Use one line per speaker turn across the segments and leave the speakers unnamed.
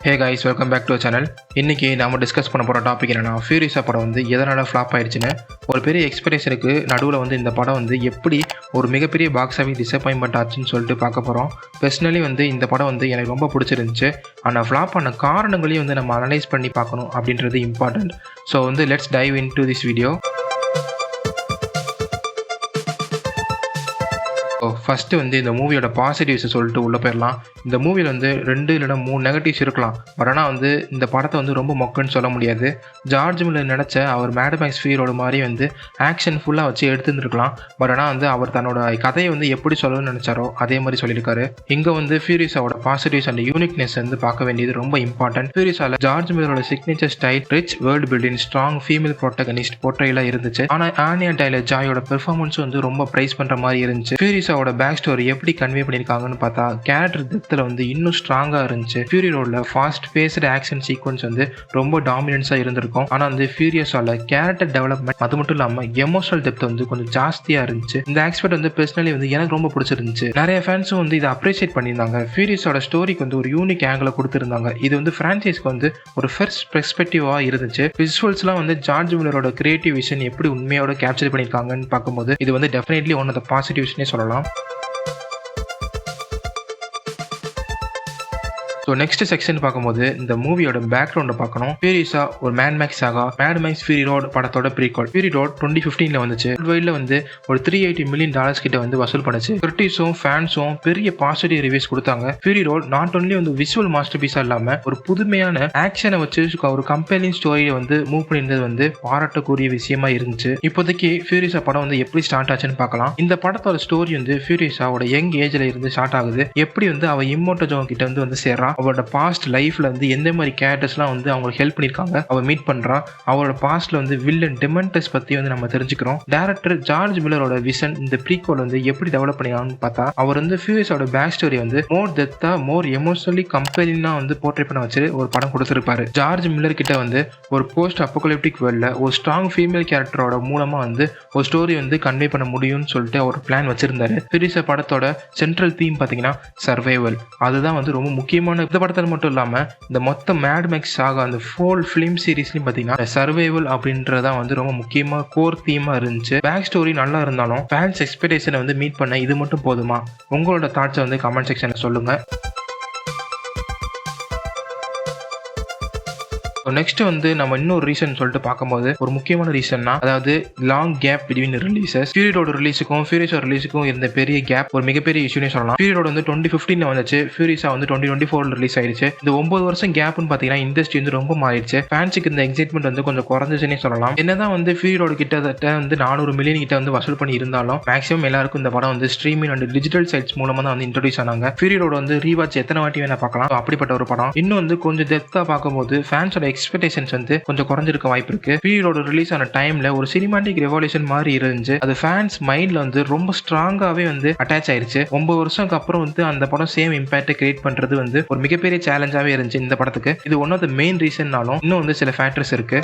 Hey guys, welcome back to channel. இன்றைக்கி நம்ம discuss பண்ண போகிற டாபிக் என்னென்னா, ஃபியூரியஸா படம் வந்து எதனால் ஃப்ளாப் ஆயிடுச்சுன்னு. ஒரு பெரிய எக்ஸ்பெக்டேஷனுக்கு நடுவில் வந்து இந்த படம் வந்து எப்படி ஒரு மிகப்பெரிய பாக்ஸ் ஆஃபீஸ் டிசப்பாயின்மெண்ட் ஆச்சுன்னு சொல்லிட்டு பார்க்க போகிறோம். பர்சனலி வந்து இந்த படம் வந்து எனக்கு ரொம்ப பிடிச்சிருந்துச்சு. ஆனால் ஃப்ளாப் ஆன காரணங்களையும் வந்து நம்ம அனலைஸ் பண்ணி பார்க்கணும் அப்படின்றது இம்பார்ட்டண்ட். ஸோ வந்து let's dive in to this video. First வந்து இந்த மூவியோட பாசிட்டிவ்ஸை சொல்லிட்டு உள்ளே போயிடலாம். இந்த மூவியில் வந்து 2 இல்லைனா 3 நெகட்டிவ்ஸ் இருக்கலாம். பட் ஆனால் வந்து இந்த படத்தை வந்து ரொம்ப மொக்கன்னு சொல்ல முடியாது. ஜார்ஜ் மில்லர் நினச்ச அவர் மேட் மேக்ஸ் ஃபியூரியோட மாதிரி வந்து ஆக்ஷன் ஃபுல்லாக வச்சு எடுத்துருந்துருக்கலாம். பட் ஆனால் வந்து அவர் தன்னோட கதையை வந்து எப்படி சொல்லணும்னு நினச்சாரோ அதே மாதிரி சொல்லியிருக்காரு. இங்கே வந்து ஃபியூரியஸாவோட பாசிட்டிவ்ஸ் அண்ட் யூனிக்னஸ் வந்து பார்க்க வேண்டியது ரொம்ப இம்பார்ட்டன்ட். ஃபியூரியஸாவில் ஜார்ஜ் மில்லரோட signature style, rich world building, strong female protagonist போர்ட்ரைலாம் இருந்துச்சு. ஆனால் ஆனியா டைலர் ஜாயோட பெர்ஃபார்மன்ஸ் வந்து ரொம்ப ப்ரைஸ் பண்ணுற மாதிரி இருந்துச்சு. ஃபியூரியஸாவோட பேக் ஸ்டோரி எப்படி கன்வே பண்ணியிருக்காங்கன்னு பார்த்தா கேரக்டர் டெப்த்தில் வந்து இன்னும் ஸ்ட்ராங்காக இருந்துச்சு. ஃபியூரி ரோடில் ஃபாஸ்ட் பேஸ்டு ஆக்ஷன் சீக்வன்ஸ் வந்து ரொம்ப டாமினன்ஸாக இருந்திருக்கும். ஆனால் வந்து ஃபியூரியஸாவில் கேரக்டர் டெவலப்மெண்ட் அது மட்டும் இல்லாமல் எமோஷனல் டெப்த் வந்து கொஞ்சம் ஜாஸ்தியாக இருந்துச்சு. இந்த ஆஸ்பெக்ட் வந்து பர்சனலி வந்து எனக்கு ரொம்ப பிடிச்சிருந்துச்சு. நிறைய ஃபேன்ஸும் வந்து இதை அப்ரிஷியேட் பண்ணியிருந்தாங்க. ஃபியூரியஸோட ஸ்டோரிக்கு வந்து ஒரு யூனிக் ஆங்கிள் கொடுத்துருந்தாங்க. இது வந்து ஃப்ரான்ச்சைஸ்க்கு வந்து ஒரு ஃபர்ஸ்ட் பெர்ஸ்பெக்டிவாக இருந்துச்சு. விசுவல்ஸ்லாம் வந்து ஜார்ஜ் மில்லரோட கிரியேட்டிவ் விஷன் எப்படி உண்மையோட கேப்சர் பண்ணியிருக்காங்கன்னு பார்க்கும்போது இது வந்து டெஃபினெட்லி ஒன் ஆஃப் த பாசிட்டிவ்ஸ்னே சொல்லலாம். ஸோ நெக்ஸ்ட் செக்ஷன் பார்க்கும்போது இந்த மூவியோட பேக்ரவுண்டை பார்க்கணும். ஃபியூரியஸா ஒரு மேட் மேக்ஸ் சாகா, மேட் மேக்ஸ் ஃபியூரி ரோட் படத்தோட ப்ரீக்வல். ஃபியூரி ரோட் 2015 வந்துச்சு. வேர்ல்ட்ல வந்து ஒரு $380 மில்லியன் கிட்ட வந்து வசூல் பண்ணுச்சு. கிரிட்டிக்ஸும் ஃபேன்ஸும் பெரிய பாசிட்டிவ் ரிவ்யூஸ் கொடுத்தாங்க. ஃபியூரி ரோட் நாட் ஒன்லி வந்து விஷுவல் மாஸ்டர் பீஸா இல்லாம ஒரு புதுமையான ஆக்ஷனை வச்சு ஒரு கம்பெனிங் ஸ்டோரியை வந்து மூவ் பண்ணியிருந்தது வந்து பாராட்டக்கூடிய விஷயமா இருந்துச்சு. இப்போதைக்கு ஃபியூரியஸா படம் வந்து எப்படி ஸ்டார்ட் ஆச்சுன்னு பார்க்கலாம். இந்த படத்தோட ஸ்டோரி வந்து ஃபியூரியஸாவோட யங் ஏஜ்ல இருந்து ஸ்டார்ட் ஆகுது. எப்படி வந்து அவ இம்மோட்டோ ஜோன் கிட்ட வந்து சேர்றா, அவரோட பாஸ்ட் லைஃப்ல வந்து எந்த மாதிரி கேரக்டர்ஸ்லாம் வந்து அவங்களுக்கு ஹெல்ப் பண்ணியிருக்காங்க, அவ மீட் பண்றா. அவரோட பாஸ்ட்ல வந்து வில்லன் டெமெண்டஸ் பத்தி வந்து நம்ம தெரிஞ்சுக்கிறோம். டைரக்டர் ஜார்ஜ் மில்லரோட விஷன் இந்த ப்ரீக்வல் வந்து எப்படி டெவலப் பண்ணிருக்காங்கன்னு பார்த்தா அவர் வந்து ஃபியூரியஸோட பேக் ஸ்டோரி வந்து மோர் டெப்தா, மோர் எமோஷனலி கம்பெனிங்கா வந்து போர்ட்ரேட் பண்ண வச்சு ஒரு படம் கொடுத்திருப்பாரு. ஜார்ஜ் மில்லர் கிட்ட வந்து ஒரு போஸ்ட் அப்போகலிப்டிக் வேர்ல்ட்ல ஒரு ஸ்ட்ராங் ஃபீமேல் கேரக்டரோட மூலமா வந்து ஒரு ஸ்டோரி வந்து கன்வே பண்ண முடியும்னு சொல்லிட்டு ஒரு பிளான் வச்சிருந்தாரு. ஃபியூரியஸா படத்தோட சென்ட்ரல் தீம் பாத்தீங்கன்னா சர்வைவல். அதுதான் வந்து ரொம்ப முக்கியமான. இந்த படத்தில் மட்டும் இல்லாம இந்த மொத்த மேட் மேக்ஸ் சாகா அந்த ஃபோல் ஃபிலிம் சீரிஸ்லயும் பாத்தீங்கன்னா சர்வைவல் அப்படின்றதான் வந்து ரொம்ப முக்கியமா கோர் தீமா இருந்துச்சு. பேக் ஸ்டோரி நல்லா இருந்தாலும் ஃபேன்ஸ் எக்ஸ்பெக்டேஷனை வந்து மீட் பண்ண இது மட்டும் போதுமா? உங்களோட தாட்ஸை வந்து கமெண்ட் செக்ஷன்ல சொல்லுங்க. நெக்ஸ்ட் வந்து நம்ம இன்னொரு ரீசன் சொல்லிட்டு பார்க்கும்போது ஒரு முக்கியமான ரீசன்னா, அதாவது லாங் கேப் பிட்வீன் ரிலீசஸ். ஃபியூரியோட ரிலீஸுக்கும் ஃபியூரியஸா ரிலீஸுக்கும் இருந்த பெரிய கேப் ஒரு மிகப்பெரிய இஷ்யூனே சொல்லலாம். ஃபியூரியோட வந்து 2015 வந்துச்சு, ஃபியூரியஸா வந்து 2024 ரிலீஸ் ஆயிடுச்சு. இந்த 9 வருஷம் கேப்னு பாத்தீங்கன்னா இண்டஸ்ட்ரி வந்து ரொம்ப மாறிடுச்சு. ஃபேன்ஸுக்கு இந்த எக்ஸைட்மெண்ட் வந்து கொஞ்சம் குறைஞ்சிச்சுன்னே சொல்லலாம். என்னதான் வந்து ஃபியூரியோட கிட்டத்தட்ட வந்து 400 மில்லியன் கிட்ட வந்து வசூல் பண்ணி இருந்தாலும் மேக்ஸிமம் எல்லாருக்கும் இந்த படம் வந்து ஸ்ட்ரீமிங் அண்ட் டிஜிட்டல் சைட்ஸ் மூலமா தான் வந்து இன்ட்ரோடியூஸ் ஆனாங்க. ஃபியூரியோட வந்து ரீவாட்ச் எத்தனை வாட்டி வேணா பார்க்கலாம். அப்படிப்பட்ட ஒரு படம். இன்னும் வந்து கொஞ்சம் டெப்தா பார்க்கும்போது ஃபேன்ஸோட எக்ஸ்பெக்டேஷன்ஸ் வந்து கொஞ்சம் குறைஞ்சிருக்க வாய்ப்பு இருக்கு. ஃபியூரியோட ரிலீஸ் ஆன டைம்ல ஒரு சினிமாட்டிக் ரெவல்யூஷன் மாதிரி இருந்துச்சு. அது ஃபேன்ஸ் மைண்ட்ல வந்து ரொம்ப ஸ்ட்ராங்காவே வந்து அட்டாச் ஆயிருச்சு. 9 வருஷத்துக்கு அப்புறம் வந்து அந்த படம் சேம் இம்பாக்ட் கிரியேட் பண்றது வந்து ஒரு மிகப்பெரிய சேலஞ்சாவே இருந்துச்சு இந்த படத்துக்கு. இது ஒன் ஆஃப் த மெயின் ரீசன்னாலும் இன்னும் வந்து சில ஃபேக்டர்ஸ் இருக்கு.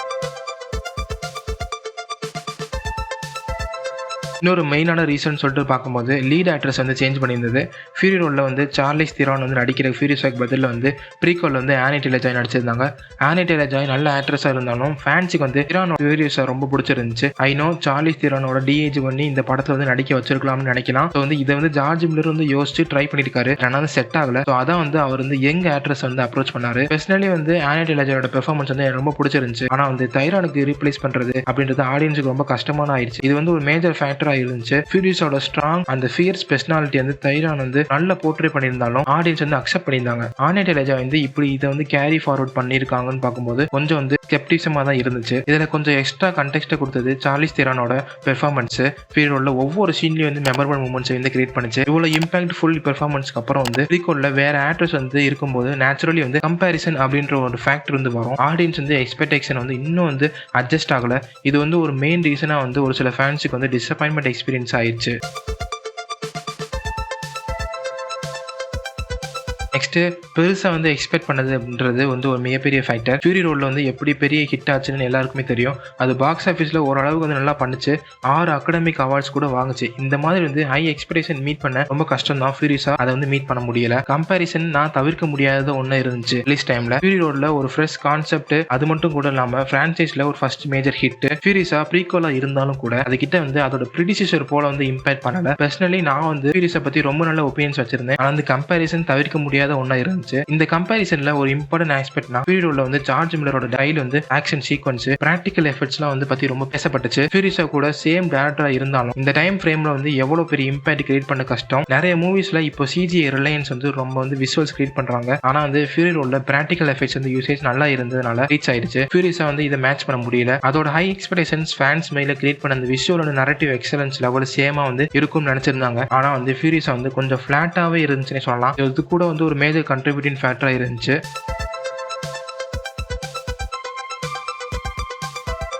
இன்னொரு மெயினான ரீசன் சொல்லிட்டு பார்க்கும்போது லீட் ஆக்ட்ரஸ் வந்து சேஞ்ச் பண்ணியிருந்தது. ஃபியூரி ரோலில் வந்து சார்லிஸ் திரான் வந்து நடிக்கிற ஃபியூரியஸாக்கு பதில் வந்து ப்ரீக்வல் வந்து ஆனி டெய்லர் ஜாய் நடிச்சிருந்தாங்க. ஆனி டெய்லர் ஜாய் நல்ல ஆக்ட்ரஸாக இருந்தாலும் ஃபேன்ஸுக்கு வந்து திரான் ஃபியூரியஸாக ரொம்ப பிடிச்சிருந்துச்சு. ஐநோ சார்லிஸ் திரானோட டிஏஜ் பண்ணி இந்த படத்தில் வந்து நடிக்க வச்சிருக்கலாம்னு நினைக்கலாம். ஸோ வந்து இதை வந்து ஜார்ஜ் மில்லர் வந்து யோசிச்சு ட்ரை பண்ணியிருக்காரு. ஆனால் செட் ஆகல. ஸோ அதான் வந்து அவர் வந்து யங் ஆக்ட்ரஸ் வந்து அப்ரோச் பண்ணாரு. பர்சனலி வந்து ஆனி டெய்லர் ஜாயோட பெர்ஃபார்மன்ஸ் வந்து ரொம்ப பிடிச்சிருந்துச்சு. ஆனால் வந்து தைரானுக்கு ரீப்ளேஸ் பண்றது அப்படின்றது ஆடியன்ஸுக்கு ரொம்ப கஷ்டமான ஆயிடுச்சு. இது வந்து ஒரு மேஜர் ஃபேக்டர் இருந்துச்சு. ஃபியூரியஸோட ஸ்ட்ராங் அந்த ஃபியர்ஸ் பர்சனாலிட்டி வந்து தைரான் வந்து நல்ல போர்ட்ரே பண்ணியிருந்தாலும் ஆடியன்ஸ் வந்து அக்செப்ட் பண்ணியிருந்தாங்க. ஆனியா டெய்லர் வந்து இப்படி இதை வந்து கேரி ஃபார்வர்ட் பண்ணியிருக்காங்கன்னு பார்க்கும்போது கொஞ்சம் வந்து ஸ்கெப்டிசமா தான் இருந்துச்சு. இதுல கொஞ்சம் எக்ஸ்ட்ரா கண்டெக்ஸ்ட் கொடுத்தது சார்லிஸ் திரானோட பெர்ஃபார்மன்ஸ். ஃபியூரியோட ஒவ்வொரு சீன்லயும் வந்து மெமரபிள் மூமெண்ட்ஸ் வந்து கிரியேட் பண்ணிச்சு. இவ்வளவு இம்பாக்ட் ஃபுல் பெர்ஃபார்மன்ஸ்க்கு அப்புறம் வந்து ப்ரீக்வல்ல வேற ஆக்டர்ஸ் வந்து இருக்கும்போது நேச்சுரலி வந்து கம்பேரிசன் அப்படின்ற ஒரு ஃபேக்டர் வந்து வரும். ஆடியன்ஸ் வந்து எக்ஸ்பெக்டேஷன் வந்து இன்னும் வந்து அட்ஜஸ்ட் ஆகல. இது வந்து ஒரு மெயின் ரீசனா வந்து ஒரு சில ஃபேன்ஸுக்கு வந்து டிசப்பாயின்மெண்ட் எக்ஸ்பீரியன்ஸ் ஆயிடுச்சு. நெக்ஸ்ட் பெருசா வந்து எக்ஸ்பெக்ட் பண்ணது அப்படின்றது வந்து ஒரு மிகப்பெரிய ஃபேக்டர். ஃபியூரி ரோட்ல வந்து எப்படி பெரிய ஹிட் ஆச்சுன்னு எல்லாருக்குமே தெரியும். அது பாக்ஸ் ஆஃபீஸ்ல ஓரளவுக்கு வந்து நல்லா பண்ணுச்சு. 6 அகாடமிக் அவார்ட்ஸ் கூட வாங்குச்சு. இந்த மாதிரி வந்து ஹை எக்ஸ்பெக்டேஷன் மீட் பண்ண ரொம்ப கஷ்டம் தான். ஃபியூரிஸா அதை வந்து மீட் பண்ண முடியல. கம்பேரிசன் நான் தவிர்க்க முடியாத ஒண்ணு இருந்துச்சு ரிலீஸ் டைம்ல. ஃபியூரி ரோட்ல ஒரு ஃப்ரெஷ் கான்செப்ட், அது மட்டும் கூட இல்லாம பிரான்சைஸ்ல ஒரு ஃபர்ஸ்ட் மேஜர் ஹிட். ஃபியூரிஸா ப்ரீக்வலா இருந்தாலும் கூட அதுகிட்ட வந்து அதோட ப்ரிடிசெசர் போல வந்து இம்பாக்ட் பண்ணல. பர்சனலி நான் வந்து ஃபியூரிஸை பத்தி ரொம்ப நல்ல ஒப்பீனியன்ஸ் வச்சிருந்தேன். ஆனா அந்த கம்பேரிசன் தவிர்க்க முடியாத ஒண்ணா இருந்துச்சு. இந்த கம்பேரிசன்ல ஒரு இம்பார்ட்டன்ட் ஆஸ்பெக்ட்னா ஃபியூரி ரோட்ல வந்து ஜார்ஜ் மில்லரோட டைல் வந்து ஆக்ஷன் சீக்வன்ஸ், பிராக்டிகல் எஃபெக்ட்ஸ்லாம் வந்து பத்தி ரொம்ப பேசப்பட்டுச்சு. ஃபியூரிஸா கூட சேம் டைரக்டரா இருந்தாலும் இந்த டைம் ஃப்ரேம்ல வந்து எவ்வளவு பெரிய இம்பாக்ட் கிரியேட் பண்ண கஷ்டம். நிறைய மூவிஸ்ல இப்போ சிஜி ரிலையன்ஸ் வந்து ரொம்ப வந்து விஷுவல்ஸ் கிரியேட் பண்றாங்க. ஆனா வந்து ஃபியூரி ரோட்ல பிராக்டிகல் எஃபெக்ட்ஸ் வந்து யூசேஜ் நல்லா இருந்ததுனால ரீச் ஆயிடுச்சு. ஃபியூரிஸா வந்து இதை மேட்ச் பண்ண முடியல. அதோட ஹை எக்ஸ்பெக்டேஷன்ஸ் ஃபேன்ஸ் மேல கிரியேட் பண்ண அந்த விஷுவலோட நரேட்டிவ் எக்ஸலன்ஸ் லெவல் சேமா வந்து இருக்கும்னு நினைச்சிருந்தாங்க. ஆனா வந்து ஃபியூரிஸா வந்து கொஞ்சம் ஃபிளாட்டாவே இருந்துச்சுன்னு சொல்லலாம். இது கூட வந்து ஒரு மேஜர் கண்ட்ரிபியூட்டிங் ஃபேக்டரா இருந்துச்சு.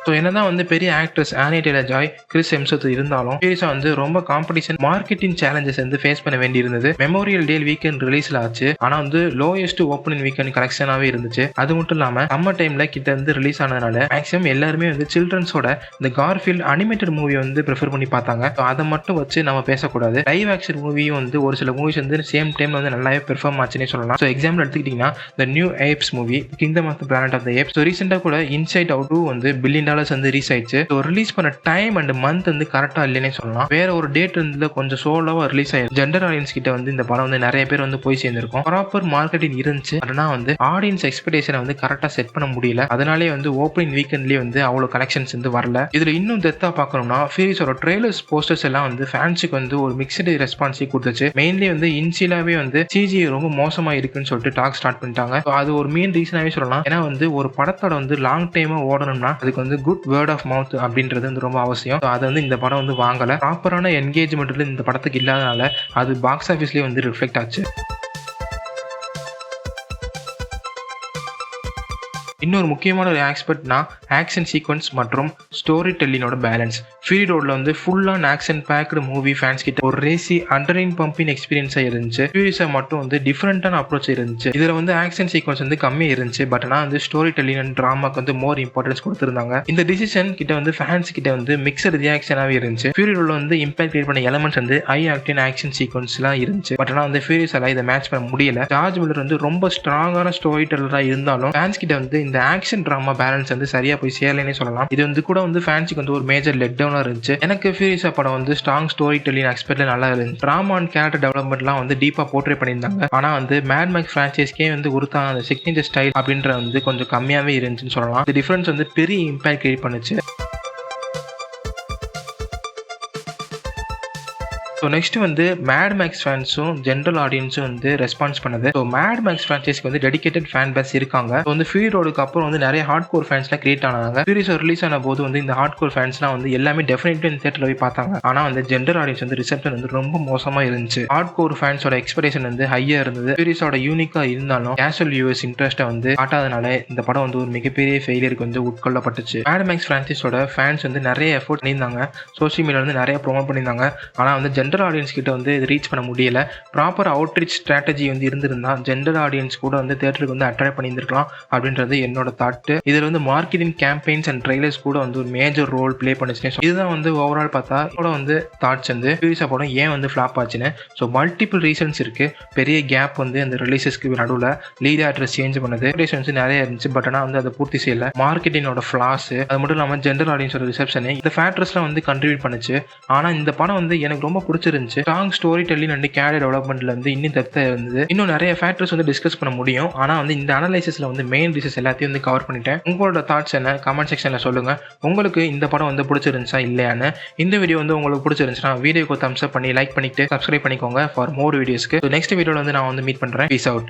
ஸோ என்னதான் வந்து பெரிய ஆக்ட்ரஸ் ஆனி டெய்லர் ஜாய், கிறிஸ் ஹெம்ஸ்வொர்த் இருந்தாலும் ஃபியூரிஸா வந்து ரொம்ப காம்படிஷன், மார்க்கெட்டிங் சேலஞ்சஸ் வந்து ஃபேஸ் பண்ண வேண்டி இருந்தது. மெமோரியல் டே வீக்கெண்ட் ரிலீஸ்ல ஆச்சு. ஆனா வந்து லோயஸ்ட் ஓப்பனிங் வீக்கெண்ட் கலெக்ஷனாவே இருந்துச்சு. அது மட்டும் இல்லாம சம்மர் டைம்ல கிட்ட வந்து ரிலீஸ் ஆனதுனால மேக்ஸிமம் எல்லாருமே வந்து சில்ட்ரன்ஸோட இந்த கார்ஃபீல்ட் அனிமேட்டட் மூவி வந்து ப்ரிஃபர் பண்ணி பார்த்தாங்க. அதை மட்டும் வச்சு நம்ம பேசக்கூடாது. லைவ் ஆக்ஷன் மூவியும் வந்து ஒரு சில மூவிஸ் வந்து சேம் டைம்ல வந்து நல்லாவே பெர்ஃபார்ம் ஆச்சுன்னே சொல்லலாம். ஸோ எக்ஸாம்பிள் எடுத்துக்கிட்டீங்கன்னா the new apes movie, kingdom of the planet of the apes. So ரீசெண்டா கூட இன்சைட் அவுட் வந்து $1 billion வந்து ரீச் ஆயிடுச்சு. ரிலீஸ் பண்ண டைம் அண்ட் மந்த் வந்து கரெக்டா இல்லைன்னே சொல்லலாம். வேற ஒரு டேட் வந்து கொஞ்சம் சோலோவா ரிலீஸ் ஆயிடுச்சு. ஜெண்டர் ஆடியன்ஸ் கிட்ட வந்து இந்த படம் வந்து நிறைய பேர் வந்து போய் சேர்ந்திருக்கும். ப்ராப்பர் மார்க்கெட்டிங் இருந்துச்சு. ஆனா வந்து ஆடியன்ஸ் எக்ஸ்பெக்டேஷனை வந்து கரெக்டா செட் பண்ண முடியல. அதனாலே வந்து ஓப்பனிங் வீக்கெண்ட்லயே வந்து அவ்வளவு கலெக்ஷன்ஸ் வந்து வரல. இதுல இன்னும் டெப்தா பார்க்கணும்னா ஃபியூரிஸோட ட்ரெய்லர்ஸ், போஸ்டர்ஸ் எல்லாம் வந்து ஃபேன்ஸுக்கு வந்து ஒரு மிக்சடு ரெஸ்பான்ஸே கொடுத்துச்சு. மெயின்லி வந்து இன்சிலாவே வந்து சிஜி ரொம்ப மோசமா இருக்குன்னு சொல்லிட்டு டாக் ஸ்டார்ட் பண்ணிட்டாங்க. அது ஒரு மெயின் ரீசனாவே சொல்லலாம். ஏன்னா வந்து ஒரு படத்தோட வந்து லாங் டைமா ஓடணும்னா அதுக்கு வந்து குட் வேர்ட் ஆஃப் மவுத் அப்படின்றது வந்து ரொம்ப அவசியம். அது வந்து இந்த படம் வந்து வாங்கல. ப்ராப்பரான என்கேஜ்மெண்ட் இந்த படத்துக்கு இல்லாதனால அது பாக்ஸ் ஆஃபீஸ்லயே வந்து ரிஃப்ளெக்ட் ஆச்சு. இன்னொரு முக்கியமான ஒரு ஆஸ்பெக்ட்னா ஆக்ஷன் சீக்வன்ஸ் மற்றும் ஸ்டோரி டெல்லிங்கோட பேலன்ஸ். ஃபியூரி ரோட்ல வந்து full on action packed movie fans கிட்ட ஒரு ரேசி அண்டர்லைன் பம்பிங் எக்ஸ்பீரியன்ஸா இருந்துச்சு. ஃபியூரிஸா மட்டும் வந்து டிஃப்ரெண்டான அப்ரோச் இருந்துச்சு. இதுல வந்து ஆக்ஷன் சீக்வன்ஸ் வந்து கம்மியா இருந்துச்சு. பட் ஆனா வந்து ஸ்டோரி டெல்லிங் அண்ட் டிராமாக்கு வந்து மோர் இம்பார்ட்டன்ஸ் கொடுத்திருந்தாங்க. இந்த டிசிஷன் கிட்ட வந்து ஃபேன்ஸ் கிட்ட வந்து மிக்சட் ரியாக்ஷனாவே இருந்துச்சு. ஃபியூரி ரோட்ல வந்து இம்பாக்ட் கிரியேட் பண்ண எலமெண்ட்ஸ் வந்து ஹை ஆக்டின் ஆக்ஷன் சீக்வன்ஸ் எல்லாம் இருந்துச்சு. பட் ஆனா வந்து ஃபியூரிஸால இதை மேட்ச் பண்ண முடியல. ஜார்ஜ் மில்லர் வந்து ரொம்ப ஸ்ட்ராங்கான ஸ்டோரி டெல்லரா இருந்தாலும் ஃபேன்ஸ் கிட்ட வந்து இந்த ஆக்ஷன் டிராமா பேலன்ஸ் வந்து சரியா போய் சேரலனே சொல்லலாம். இது வந்து கூட வந்து ஃபேன்ஸுக்கு வந்து ஒரு மேஜர் லெட் டவுனா இருந்துச்சு. எனக்கு ஃபியூரிஸா படம் வந்து ஸ்ட்ராங் ஸ்டோரி டெல்லிங் எக்ஸ்பெக்ட்ல நல்லா இருந்துச்சு. டிராமா அண்ட் கேரக்டர் டெவலப்மெண்ட்லாம் வந்து டீப்பா போர்ட்ரே பண்ணியிருந்தாங்க. ஆனா வந்து மேட் மேக்ஸ் ஃபிரான்ச்சைஸ்க்கே வந்து உருத்தான அந்த சிக்னேச்சர் ஸ்டைல் அப்படின்ற வந்து கொஞ்சம் கம்மியாவே இருந்துச்சுன்னு சொல்லலாம். இந்த டிஃபரன்ஸ் வந்து பெரிய இம்பாக்ட் கிரியேட் பண்ணுச்சு. ஸோ நெக்ஸ்ட் வந்து மேட் மேக்ஸ் ஃபேன்ஸும் ஜென்ரல் ஆடியன்ஸும் வந்து ரெஸ்பான்ஸ் பண்ணது. ஸோ மேட் மேக்ஸ் ஃபிரான்ச்சைஸ்க்கு வந்து டெடிகேட்டட் ஃபேன் பேஸ் இருக்காங்க. ஸோ வந்து ஃபியூரி ரோடுக்கு அப்புறம் வந்து நிறைய ஹார்ட் கோர் ஃபேன்ஸ்லாம் கிரியேட் ஆனாங்க. ஃபியூரிஸ் ரிலீஸ் ஆன போது வந்து இந்த ஹார்ட் கோர் ஃபேன்ஸ்லாம் வந்து எல்லாமே டெஃபினெட்லி இந்த தியேட்டர்ல போய் பார்த்தாங்க. ஆனால் வந்து ஜென்ரல் ஆடியன்ஸ் வந்து ரிசெப்ஷன் வந்து ரொம்ப மோசமா இருந்துச்சு. ஹார்ட் கோர் ஃபேன்ஸோட எக்ஸ்பெக்டேஷன் வந்து ஹையா இருந்தது. ஃபியூரிஸோட யூனிக்கா இருந்தாலும் கேஷுவல் வியூவர்ஸ் இன்ட்ரெஸ்ட்டை வந்து காட்டாதனால இந்த படம் வந்து ஒரு மிகப்பெரிய ஃபெயிலியருக்கு வந்து உட்கொள்ளப்பட்டுச்சு. மேட் மேக்ஸ் ஃபிரான்ச்சைஸோட ஃபேன்ஸ் வந்து நிறைய எஃபோர்ட் பண்ணியிருந்தாங்க. சோஷியல் மீடியா வந்து நிறைய ப்ரோமோட் பண்ணியிருந்தாங்க. ஆனால் வந்து ஜென்ரல் ஆடியன்ஸ் கிட்ட வந்து இது ரீச் பண்ண முடியல. ப்ராப்பர் அவுட்ரீச் ஸ்ட்ராட்டஜி வந்து இருந்திருந்தா ஜென்ரல் ஆடியன்ஸ் கூட வந்து தியேட்டருக்கு வந்து அட்ராக்ட் பண்ணியிருந்திருக்கலாம் அப்படின்றது என்னோட தாட்டு. இதில் வந்து மார்க்கெட்டிங் கேம்பெயின்ஸ் அண்ட் ட்ரெய்லர்ஸ் கூட வந்து ஒரு மேஜர் ரோல் பிளே பண்ணுச்சுன்னு. இதுதான் வந்து ஓவரால் பார்த்தா கூட வந்து தாட்ஸ் வந்து ஃபியூரிஸா படம் ஏன் வந்து ஃபிளாப் ஆச்சுன்னு. ஸோ மல்டிபிள் ரீசன்ஸ் இருக்கு. பெரிய கேப் வந்து அந்த ரிலீசஸ்க்கு நடுவில் லீட் ஆக்ட்ரஸ் சேஞ்ச் பண்ணது, வந்து நிறைய இருந்துச்சு. பட் ஆனால் வந்து அதை பூர்த்தி செய்யல. மார்க்கெட்டிங்கோட ஃபிளாஸ், அது மட்டும் இல்லாமல் ஜென்ரல் ஆடியன்ஸோட ரிசெப்ஷன், இந்த ஃபேக்டர்ஸ்லாம் வந்து கண்ட்ரிபியூட் பண்ணுச்சு. ஆனால் இந்த படம் வந்து எனக்கு ரொம்ப பிடிச்சிருந்துச்சு. Strong story telling and career டெவலப்மெண்ட்ல வந்து இன்னும் டெப்தா இருந்தது. இன்னும் நிறைய ஃபேக்டர்ஸ் வந்து டிஸ்கஸ் பண்ண முடியும். ஆனா வந்து இந்த அனலைசிஸ்ல வந்து மெயின் ரீசன்ஸ் எல்லாத்தையும் வந்து கவர் பண்ணிட்டேன். உங்களோட தாட்ஸ் என்ன கமெண்ட் செக்ஷன்ல சொல்லுங்க. உங்களுக்கு இந்த படம் வந்து பிடிச்சிருந்துச்சா இல்லையான்னு. இந்த வீடியோ வந்து உங்களுக்கு பிடிச்சிருந்துச்சுன்னா வீடியோக்கு தம்ஸ் அப் பண்ணி லைக் பண்ணிட்டு சப்ஸ்கிரைப் பண்ணிக்கோங்க ஃபார் மோர் வீடியோஸ்க்கு. நெக்ஸ்ட் வீடியோல வந்து நான் வந்து மீட் பண்றேன். Peace out.